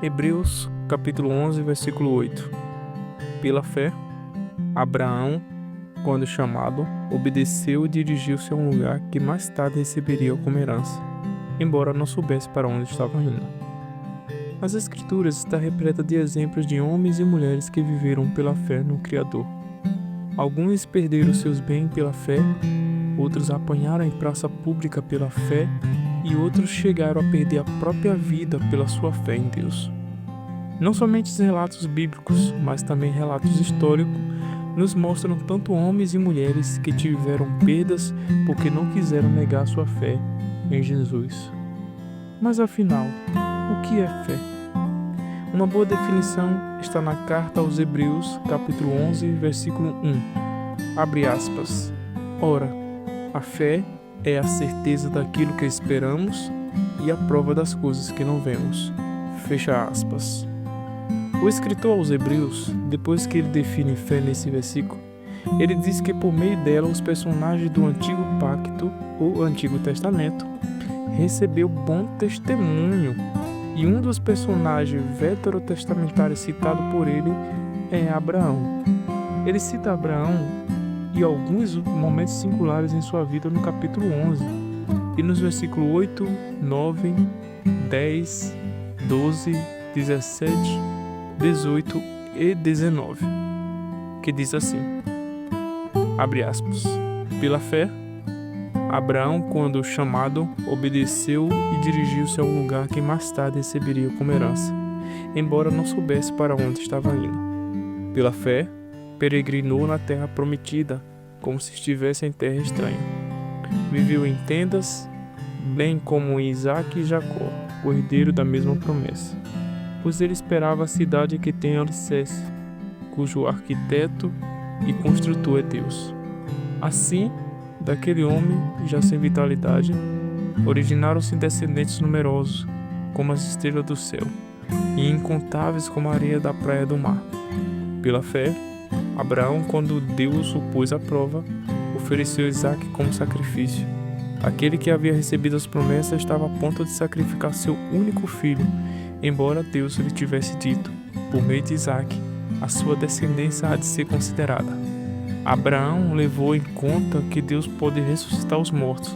Hebreus capítulo 11, versículo 8. Pela fé, Abraão, quando chamado, obedeceu e dirigiu-se a um lugar que mais tarde receberia como herança, embora não soubesse para onde estava indo. As Escrituras está repleta de exemplos de homens e mulheres que viveram pela fé no Criador. Alguns perderam seus bens pela fé, outros apanharam em praça pública pela fé e outros chegaram a perder a própria vida pela sua fé em Deus. Não somente os relatos bíblicos, mas também relatos históricos nos mostram tanto homens e mulheres que tiveram perdas porque não quiseram negar sua fé em Jesus. Mas afinal, o que é fé? Uma boa definição está na carta aos Hebreus, capítulo 11, versículo 1. Abre aspas. Ora, a fé é a certeza daquilo que esperamos e a prova das coisas que não vemos. Fecha aspas. O escritor aos Hebreus, depois que ele define fé nesse versículo, ele diz que por meio dela os personagens do Antigo Pacto ou Antigo Testamento recebeu bom testemunho, e um dos personagens veterotestamentários citado por ele é Abraão. Ele cita Abraão e alguns momentos singulares em sua vida no capítulo 11 e nos versículos 8, 9, 10, 12, 17, 18 e 19, que diz assim, abre aspas, pela fé, Abraão, quando chamado, obedeceu e dirigiu-se a um lugar que mais tarde receberia como herança, embora não soubesse para onde estava indo. Pela fé, peregrinou na terra prometida, como se estivesse em terra estranha. Viveu em tendas, bem como Isaque e Jacó, o herdeiro da mesma promessa, pois ele esperava a cidade que tem alicerce, cujo arquiteto e construtor é Deus. Assim, daquele homem, já sem vitalidade, originaram-se descendentes numerosos, como as estrelas do céu, e incontáveis como a areia da praia do mar. Pela fé, Abraão, quando Deus o pôs à prova, ofereceu Isaque como sacrifício. Aquele que havia recebido as promessas estava a ponto de sacrificar seu único filho, embora Deus lhe tivesse dito, por meio de Isaque, a sua descendência há de ser considerada. Abraão levou em conta que Deus pode ressuscitar os mortos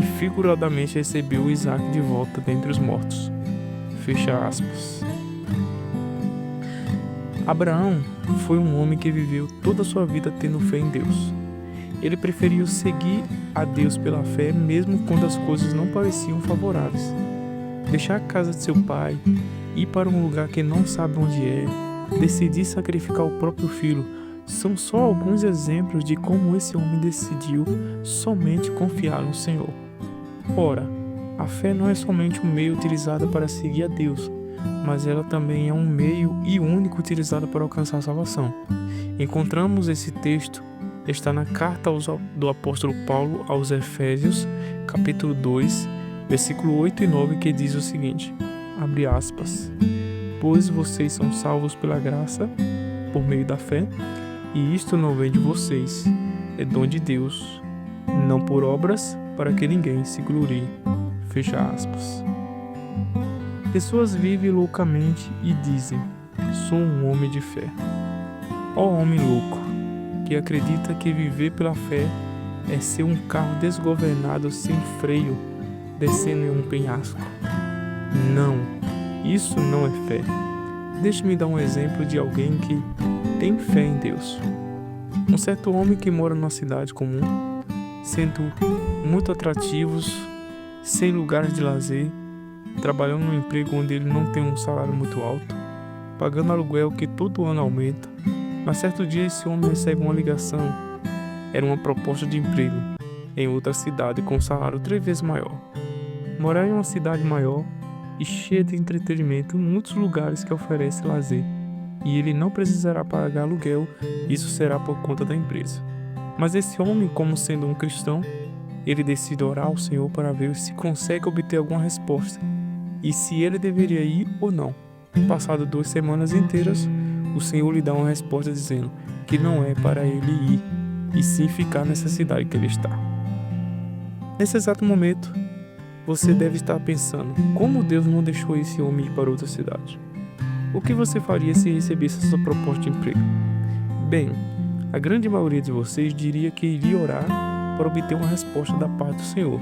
e figuradamente recebeu Isaque de volta dentre os mortos. Fecha aspas. Abraão foi um homem que viveu toda a sua vida tendo fé em Deus. Ele preferiu seguir a Deus pela fé mesmo quando as coisas não pareciam favoráveis. Deixar a casa de seu pai, ir para um lugar que não sabe onde é, decidir sacrificar o próprio filho, são só alguns exemplos de como esse homem decidiu somente confiar no Senhor. Ora, a fé não é somente um meio utilizado para seguir a Deus, mas ela também é um meio e único utilizado para alcançar a salvação. Encontramos esse texto, está na carta do apóstolo Paulo aos Efésios, capítulo 2, versículo 8 e 9, que diz o seguinte, abre aspas, pois vocês são salvos pela graça, por meio da fé, e isto não vem de vocês, é dom de Deus, não por obras, para que ninguém se glorie. Fecha aspas. Pessoas vivem loucamente e dizem, sou um homem de fé. Ó homem louco, que acredita que viver pela fé é ser um carro desgovernado sem freio, descendo em um penhasco. Não, isso não é fé. Deixe-me dar um exemplo de alguém que tem fé em Deus. Um certo homem que mora numa cidade comum, sendo muito atrativos, sem lugares de lazer, trabalhando num emprego onde ele não tem um salário muito alto, pagando aluguel que todo ano aumenta. Mas certo dia esse homem recebe uma ligação. Era uma proposta de emprego em outra cidade com um salário 3 vezes maior. Morar em uma cidade maior e cheia de entretenimento, muitos lugares que oferecem lazer, e ele não precisará pagar aluguel, isso será por conta da empresa. Mas esse homem, como sendo um cristão, ele decide orar ao Senhor para ver se consegue obter alguma resposta, e se ele deveria ir ou não. Passado 2 semanas inteiras, o Senhor lhe dá uma resposta dizendo que não é para ele ir, e sim ficar nessa cidade que ele está. Nesse exato momento, você deve estar pensando, como Deus não deixou esse homem ir para outra cidade? O que você faria se recebesse essa proposta de emprego? Bem, a grande maioria de vocês diria que iria orar para obter uma resposta da parte do Senhor.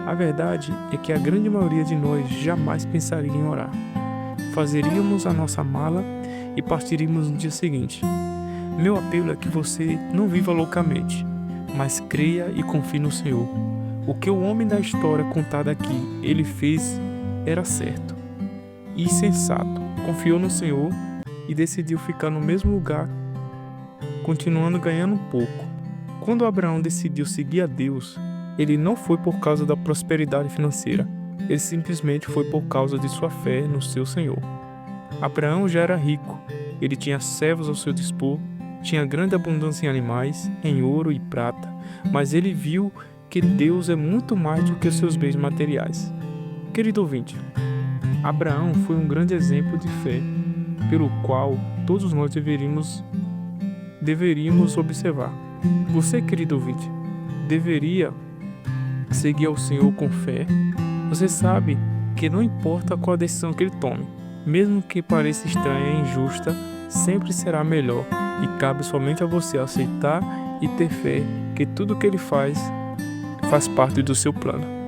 A verdade é que a grande maioria de nós jamais pensaria em orar. Fazeríamos a nossa mala e partiríamos no dia seguinte. Meu apelo é que você não viva loucamente, mas creia e confie no Senhor. O que o homem da história contada aqui ele fez era certo e sensato. Confiou no Senhor e decidiu ficar no mesmo lugar, continuando ganhando pouco. Quando Abraão decidiu seguir a Deus, ele não foi por causa da prosperidade financeira, ele simplesmente foi por causa de sua fé no seu Senhor. Abraão já era rico, ele tinha servos ao seu dispor, tinha grande abundância em animais, em ouro e prata, mas ele viu que Deus é muito mais do que os seus bens materiais. Querido ouvinte, Abraão foi um grande exemplo de fé, pelo qual todos nós deveríamos observar. Você, querido ouvinte, deveria seguir ao Senhor com fé. Você sabe que não importa qual a decisão que ele tome, mesmo que pareça estranha e injusta, sempre será melhor e cabe somente a você aceitar e ter fé que tudo que ele faz parte do seu plano.